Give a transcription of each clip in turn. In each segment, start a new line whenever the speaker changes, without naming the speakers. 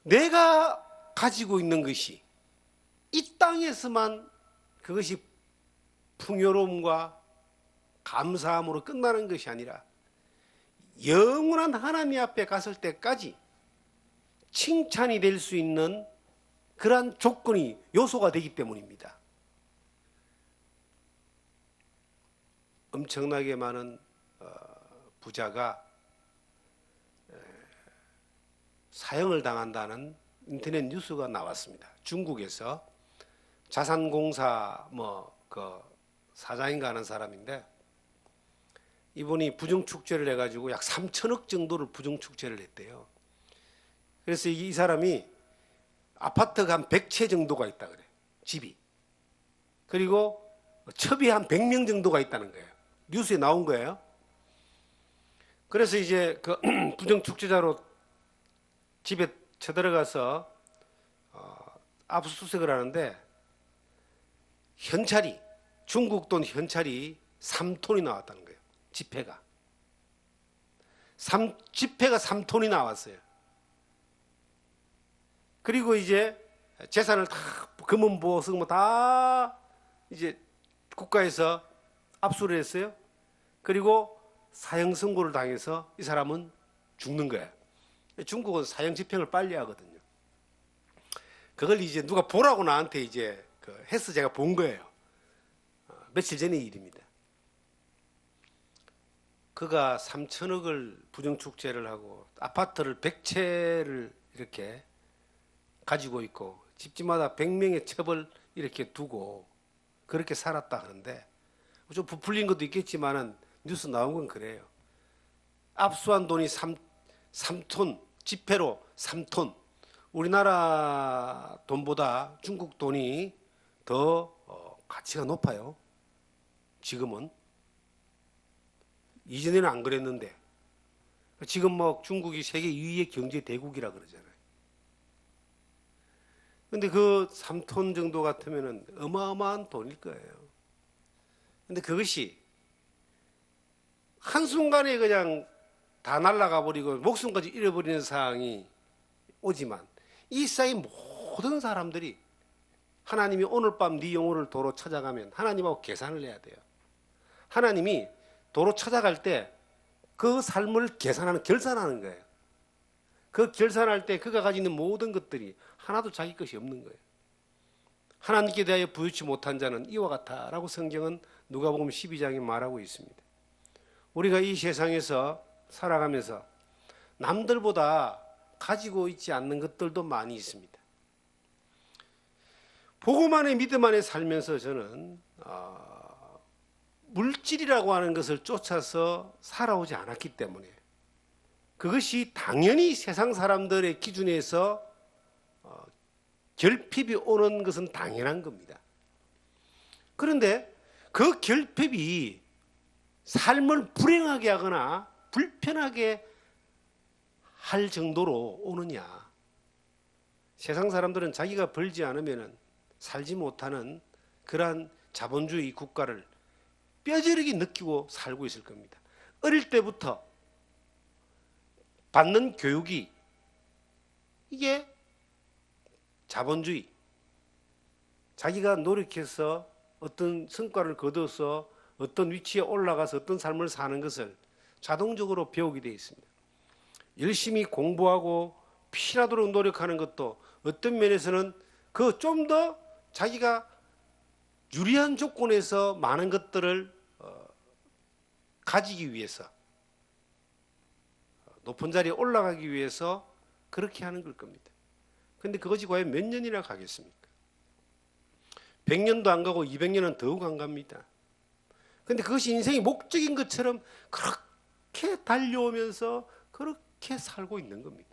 내가 가지고 있는 것이 이 땅에서만 그것이 풍요로움과 감사함으로 끝나는 것이 아니라 영원한 하나님 앞에 갔을 때까지 칭찬이 될 수 있는 그러한 조건이 요소가 되기 때문입니다. 엄청나게 많은 부자가 사형을 당한다는 인터넷 뉴스가 나왔습니다. 중국에서 자산공사 그 사장인가 하는 사람인데, 이분이 부정축제를 해가지고 약 3천억 정도를 부정축제를 했대요. 그래서 이 사람이 아파트가 한 100채 정도가 있다 그래, 집이. 그리고 첩이 한 100명 정도가 있다는 거예요. 뉴스에 나온 거예요. 그래서 이제 그 부정축제자로 집에 쳐들어가서 압수수색을 하는데, 현찰이, 중국 돈 현찰이 3톤이 나왔다는 거예요. 지폐가. 지폐가 3톤이 나왔어요. 그리고 이제 재산을 다, 금은보석 다 이제 국가에서 압수를 했어요. 그리고 사형 선고를 당해서 이 사람은 죽는 거예요. 중국은 사형 집행을 빨리 하거든요. 그걸 이제 누가 보라고 나한테 이제 해서 제가 본 거예요. 며칠 전의 일입니다. 그가 3천억을 부정축제를 하고 아파트를 100채를 이렇게 가지고 있고 집집마다 100명의 첩을 이렇게 두고 그렇게 살았다 하는데, 좀 부풀린 것도 있겠지만은 뉴스 나온 건 그래요. 압수한 돈이 3톤, 지폐로 3톤. 우리나라 돈보다 중국 돈이 더 가치가 높아요. 지금은. 이전에는 안 그랬는데. 지금 중국이 세계 2위의 경제 대국이라 그러잖아요. 근데 그 3톤 정도 같으면은 어마어마한 돈일 거예요. 근데 그것이 한순간에 그냥 다 날아가 버리고 목숨까지 잃어버리는 상황이 오지만, 이 세상의 모든 사람들이 하나님이 오늘 밤 네 영혼을 도로 찾아가면 하나님하고 계산을 해야 돼요. 하나님이 도로 찾아갈 때 그 삶을 결산하는 거예요. 그 결산할 때 그가 가지고 있는 모든 것들이 하나도 자기 것이 없는 거예요. 하나님께 대하여 부유치 못한 자는 이와 같다라고 성경은 누가복음 12장에 말하고 있습니다. 우리가 이 세상에서 살아가면서 남들보다 가지고 있지 않는 것들도 많이 있습니다. 복음 안에 믿음 안에 살면서 저는 물질이라고 하는 것을 쫓아서 살아오지 않았기 때문에 그것이 당연히 세상 사람들의 기준에서 결핍이 오는 것은 당연한 겁니다. 그런데 그 결핍이 삶을 불행하게 하거나 불편하게 할 정도로 오느냐. 세상 사람들은 자기가 벌지 않으면 살지 못하는 그러한 자본주의 국가를 뼈저리게 느끼고 살고 있을 겁니다. 어릴 때부터 받는 교육이 이게 자본주의, 자기가 노력해서 어떤 성과를 거둬서 어떤 위치에 올라가서 어떤 삶을 사는 것을 자동적으로 배우게 되어 있습니다. 열심히 공부하고 피나도록 노력하는 것도 어떤 면에서는 그 좀 더 자기가 유리한 조건에서 많은 것들을 가지기 위해서, 높은 자리에 올라가기 위해서 그렇게 하는 걸 겁니다. 그런데 그것이 과연 몇 년이나 가겠습니까? 100년도 안 가고 200년은 더욱 안 갑니다. 그런데 그것이 인생의 목적인 것처럼 그렇게 달려오면서 그렇게 살고 있는 겁니다.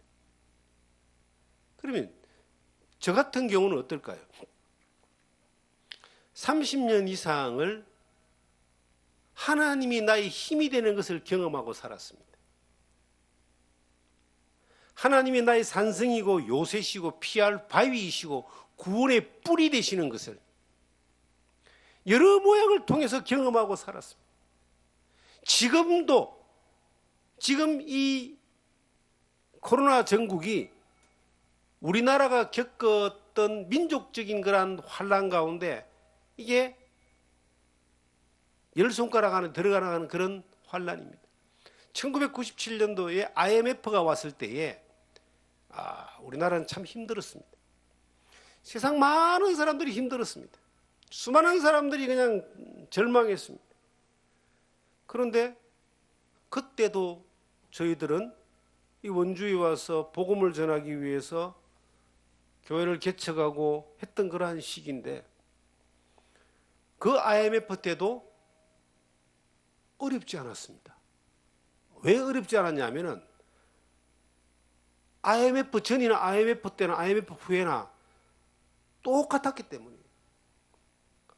그러면 저 같은 경우는 어떨까요? 30년 이상을 하나님이 나의 힘이 되는 것을 경험하고 살았습니다. 하나님이 나의 산성이고 요새시고 피할 바위이시고 구원의 뿔이 되시는 것을 여러 모양을 통해서 경험하고 살았습니다. 지금 이 코로나 전국이 우리나라가 겪었던 민족적인 그러한 환란 가운데 이게 열 손가락 안에 들어가는 그런 환란입니다. 1997년도에 IMF가 왔을 때에 우리나라는 참 힘들었습니다. 세상 많은 사람들이 힘들었습니다. 수많은 사람들이 그냥 절망했습니다. 그런데 그때도 저희들은 이 원주에 와서 복음을 전하기 위해서 교회를 개척하고 했던 그러한 시기인데, 그 IMF 때도 어렵지 않았습니다. 왜 어렵지 않았냐면은 IMF 전이나 IMF 때나 IMF 후에나 똑같았기 때문이에요.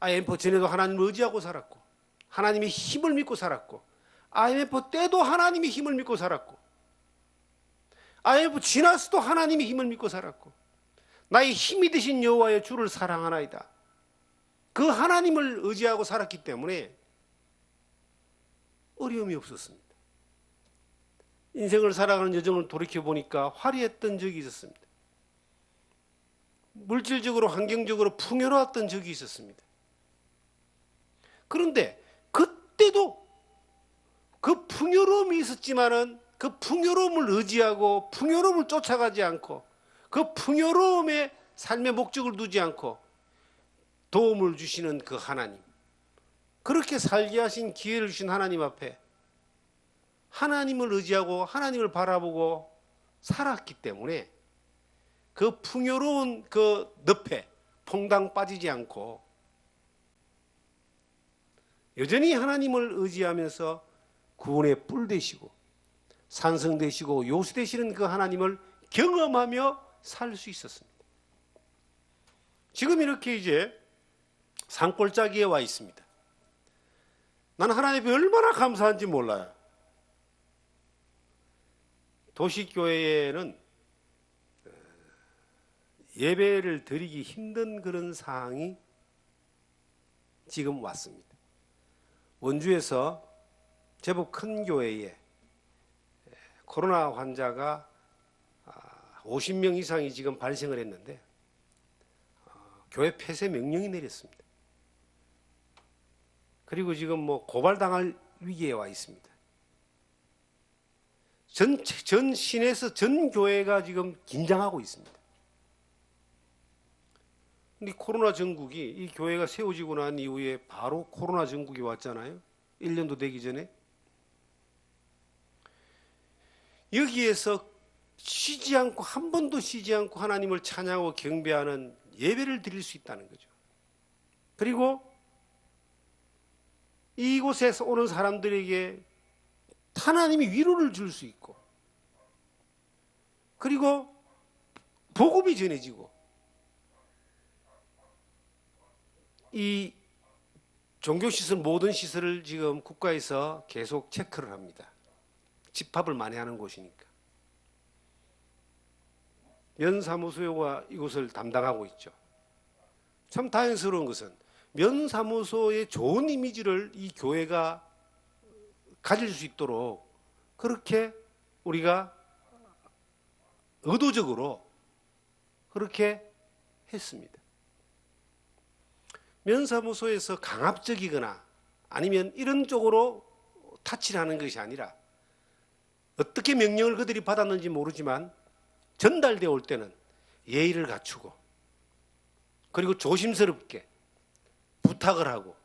IMF 전에도 하나님을 의지하고 살았고, 하나님의 힘을 믿고 살았고, IMF 때도 하나님의 힘을 믿고 살았고, IMF 지나서도 하나님의 힘을 믿고 살았고, 나의 힘이 되신 여호와의 주를 사랑하나이다. 그 하나님을 의지하고 살았기 때문에 어려움이 없었습니다. 인생을 살아가는 여정을 돌이켜보니까 화려했던 적이 있었습니다. 물질적으로 환경적으로 풍요로웠던 적이 있었습니다. 그런데 그때도 그 풍요로움이 있었지만은 그 풍요로움을 의지하고 풍요로움을 쫓아가지 않고 그 풍요로움에 삶의 목적을 두지 않고 도움을 주시는 그 하나님, 그렇게 살게 하신 기회를 주신 하나님 앞에 하나님을 의지하고 하나님을 바라보고 살았기 때문에 그 풍요로운 그 늪에 퐁당 빠지지 않고 여전히 하나님을 의지하면서 구원의 뿔 되시고 산성 되시고 요수 되시는 그 하나님을 경험하며 살 수 있었습니다. 지금 이렇게 이제 산골짜기에 와 있습니다. 나는 하나님께 얼마나 감사한지 몰라요. 도시교회에는 예배를 드리기 힘든 그런 상황이 지금 왔습니다. 원주에서 제법 큰 교회에 코로나 환자가 50명 이상이 지금 발생을 했는데 교회 폐쇄 명령이 내렸습니다. 그리고 지금 뭐 고발당할 위기에 와 있습니다. 전 시내에서 전 교회가 지금 긴장하고 있습니다. 근데 코로나 전국이 이 교회가 세워지고 난 이후에 바로 코로나 전국이 왔잖아요. 1년도 되기 전에. 여기에서 쉬지 않고 한 번도 쉬지 않고 하나님을 찬양하고 경배하는 예배를 드릴 수 있다는 거죠. 그리고 이곳에서 오는 사람들에게 하나님이 위로를 줄 수 있고, 그리고 복음이 전해지고, 이 종교시설 모든 시설을 지금 국가에서 계속 체크를 합니다. 집합을 많이 하는 곳이니까. 면사무소가 이곳을 담당하고 있죠. 참 다행스러운 것은 면사무소의 좋은 이미지를 이 교회가 가질 수 있도록 그렇게 우리가 의도적으로 그렇게 했습니다. 면사무소에서 강압적이거나 아니면 이런 쪽으로 타치를 하는 것이 아니라 어떻게 명령을 그들이 받았는지 모르지만 전달되어 올 때는 예의를 갖추고 그리고 조심스럽게 부탁을 하고,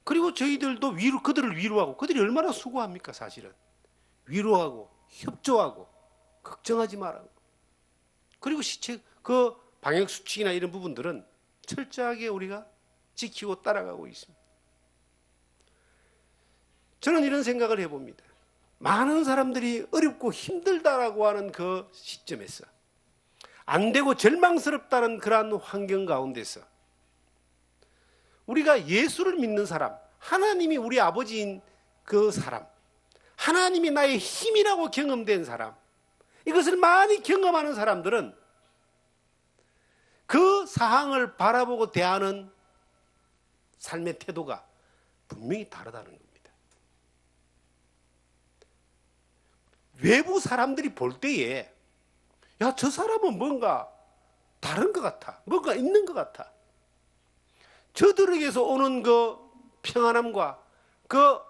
그리고 저희들도 그들을 위로하고, 그들이 얼마나 수고합니까 사실은. 위로하고 협조하고 걱정하지 말라고. 그리고 그 방역수칙이나 이런 부분들은 철저하게 우리가 지키고 따라가고 있습니다. 저는 이런 생각을 해봅니다. 많은 사람들이 어렵고 힘들다라고 하는 그 시점에서, 안 되고 절망스럽다는 그러한 환경 가운데서 우리가 예수를 믿는 사람, 하나님이 우리 아버지인 그 사람, 하나님이 나의 힘이라고 경험된 사람, 이것을 많이 경험하는 사람들은 그 사항을 바라보고 대하는 삶의 태도가 분명히 다르다는 겁니다. 외부 사람들이 볼 때에 야, 저 사람은 뭔가 다른 것 같아. 뭔가 있는 것 같아. 저들에게서 오는 그 평안함과 그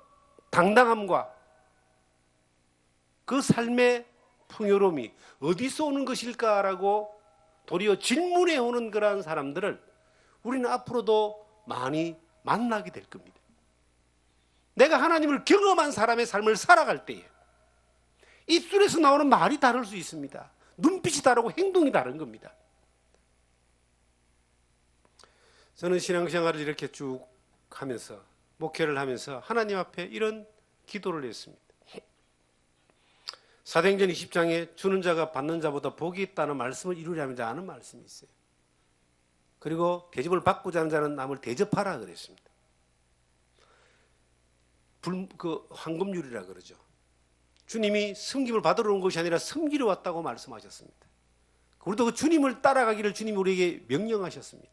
당당함과 그 삶의 풍요로움이 어디서 오는 것일까라고 도리어 질문해 오는 그러한 사람들을 우리는 앞으로도 많이 만나게 될 겁니다. 내가 하나님을 경험한 사람의 삶을 살아갈 때에 입술에서 나오는 말이 다를 수 있습니다. 눈빛이 다르고 행동이 다른 겁니다. 저는 신앙생활을 이렇게 쭉 하면서 목회를 하면서 하나님 앞에 이런 기도를 했습니다. 사도행전 20장에 주는 자가 받는 자보다 복이 있다는 말씀을 이루려면 하는 말씀이 있어요. 그리고 대접을 받고자 하는 자는 남을 대접하라 그랬습니다. 황금률이라 그러죠. 주님이 섬김을 받으러 온 것이 아니라 섬기러 왔다고 말씀하셨습니다. 우리도 그 주님을 따라가기를 주님이 우리에게 명령하셨습니다.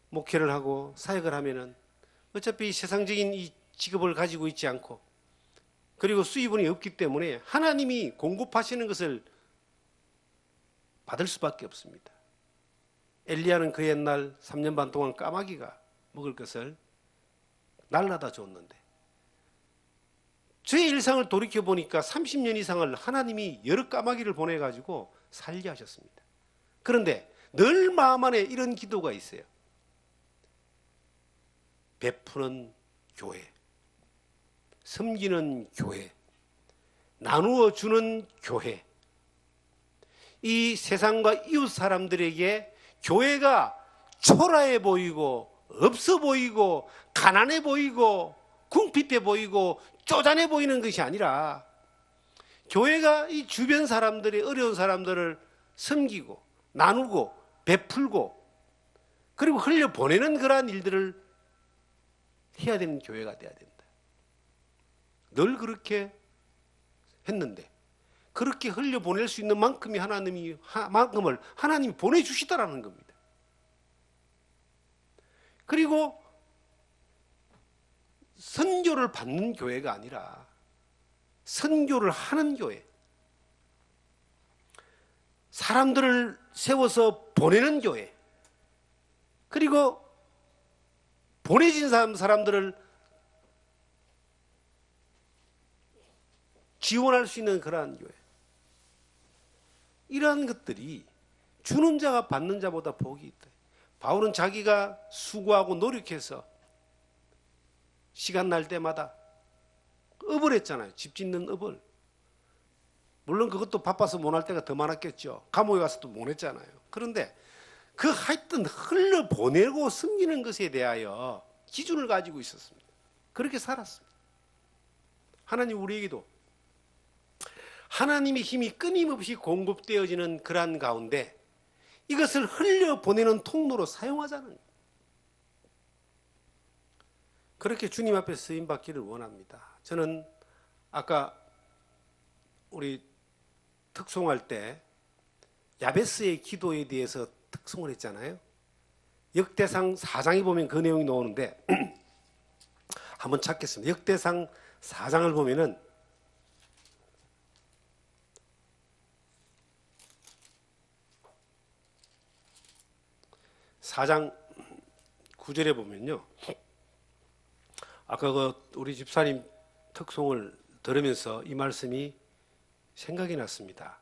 목회를 하고 사역을 하면은 어차피 세상적인 이 직업을 가지고 있지 않고 그리고 수입원이 없기 때문에 하나님이 공급하시는 것을 받을 수밖에 없습니다. 엘리야는 그 옛날 3년 반 동안 까마귀가 먹을 것을 날라다 줬는데 저의 일상을 돌이켜보니까 30년 이상을 하나님이 여러 까마귀를 보내가지고 살게 하셨습니다. 그런데 늘 마음 안에 이런 기도가 있어요. 베푸는 교회, 섬기는 교회, 나누어 주는 교회. 이 세상과 이웃 사람들에게 교회가 초라해 보이고 없어 보이고 가난해 보이고 궁핍해 보이고 쪼잔해 보이는 것이 아니라 교회가 이 주변 사람들의 어려운 사람들을 섬기고 나누고 베풀고 그리고 흘려보내는 그러한 일들을 해야 되는 교회가 돼야 된다. 늘 그렇게 했는데 그렇게 흘려보낼 수 있는 만큼을 하나님이 보내주시더라는 겁니다. 그리고 선교를 받는 교회가 아니라 선교를 하는 교회, 사람들을 세워서 보내는 교회, 그리고 보내진 사람들을 지원할 수 있는 그러한 교회. 이러한 것들이 주는 자가 받는 자보다 복이 있다. 바울은 자기가 수고하고 노력해서 시간 날 때마다 업을 했잖아요. 집 짓는 업을. 물론 그것도 바빠서 못 할 때가 더 많았겠죠. 감옥에 가서도 못 했잖아요. 그런데 그 하여튼 흘려보내고 섬기는 것에 대하여 기준을 가지고 있었습니다. 그렇게 살았습니다. 하나님 우리에게도 하나님의 힘이 끊임없이 공급되어지는 그러한 가운데 이것을 흘려보내는 통로로 사용하자는 거예요. 그렇게 주님 앞에 쓰임받기를 원합니다. 저는 아까 우리 특송할 때 야베스의 기도에 대해서 특송을 했잖아요. 역대상 4장에 보면 그 내용이 나오는데 한번 찾겠습니다. 역대상 4장을 보면은 4장 9절에 보면요. 아까 우리 집사님 특송을 들으면서 이 말씀이 생각이 났습니다.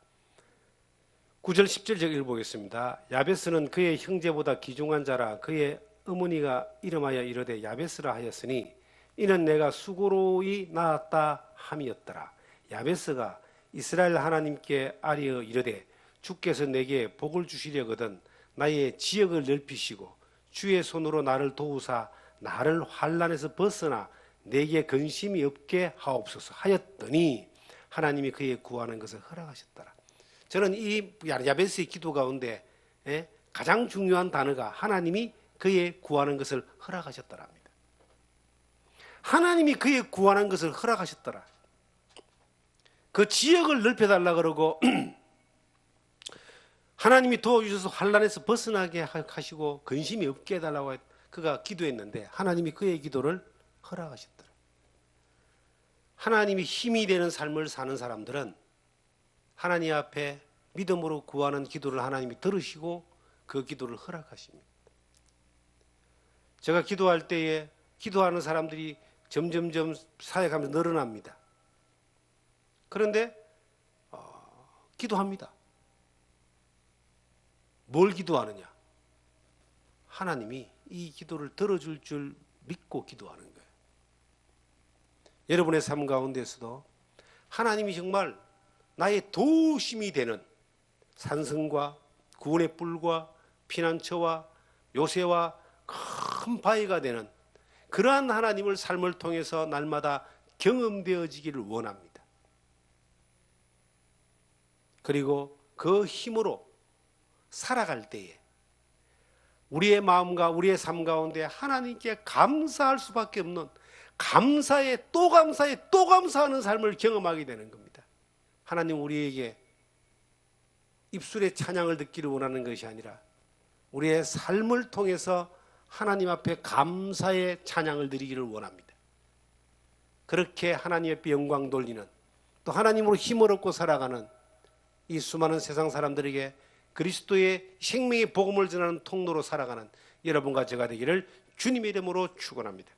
9절 10절 제가 읽어보겠습니다. 야베스는 그의 형제보다 귀중한 자라 그의 어머니가 이름하여 이르되 야베스라 하였으니 이는 내가 수고로이 낳았다 함이었더라. 야베스가 이스라엘 하나님께 아뢰어 이르되 주께서 내게 복을 주시려거든 나의 지역을 넓히시고 주의 손으로 나를 도우사 나를 환난에서 벗어나 내게 근심이 없게 하옵소서 하였더니 하나님이 그의 구하는 것을 허락하셨더라. 저는 이 야베스의 기도 가운데 가장 중요한 단어가 하나님이 그의 구하는 것을 허락하셨더랍니다. 하나님이 그의 구하는 것을 허락하셨더라. 그 지역을 넓혀달라 그러고 하나님이 도와주셔서 환난에서 벗어나게 하시고 근심이 없게 해달라고 그가 기도했는데 하나님이 그의 기도를 허락하셨더라. 하나님이 힘이 되는 삶을 사는 사람들은 하나님 앞에 믿음으로 구하는 기도를 하나님이 들으시고 그 기도를 허락하십니다. 제가 기도할 때에 기도하는 사람들이 점점점 사역하면서 늘어납니다. 그런데 기도합니다. 뭘 기도하느냐? 하나님이 이 기도를 들어줄 줄 믿고 기도하는 거예요. 여러분의 삶 가운데서도 하나님이 정말 나의 도심이 되는 산성과 구원의 뿔과 피난처와 요새와 큰 바위가 되는 그러한 하나님을 삶을 통해서 날마다 경험되어지기를 원합니다. 그리고 그 힘으로 살아갈 때에 우리의 마음과 우리의 삶 가운데 하나님께 감사할 수밖에 없는 감사에 또 감사에 또 감사하는 삶을 경험하게 되는 겁니다. 하나님 우리에게 입술의 찬양을 듣기를 원하는 것이 아니라 우리의 삶을 통해서 하나님 앞에 감사의 찬양을 드리기를 원합니다. 그렇게 하나님 앞에 영광 돌리는 또 하나님으로 힘을 얻고 살아가는 이 수많은 세상 사람들에게 그리스도의 생명의 복음을 전하는 통로로 살아가는 여러분과 제가 되기를 주님의 이름으로 축원합니다.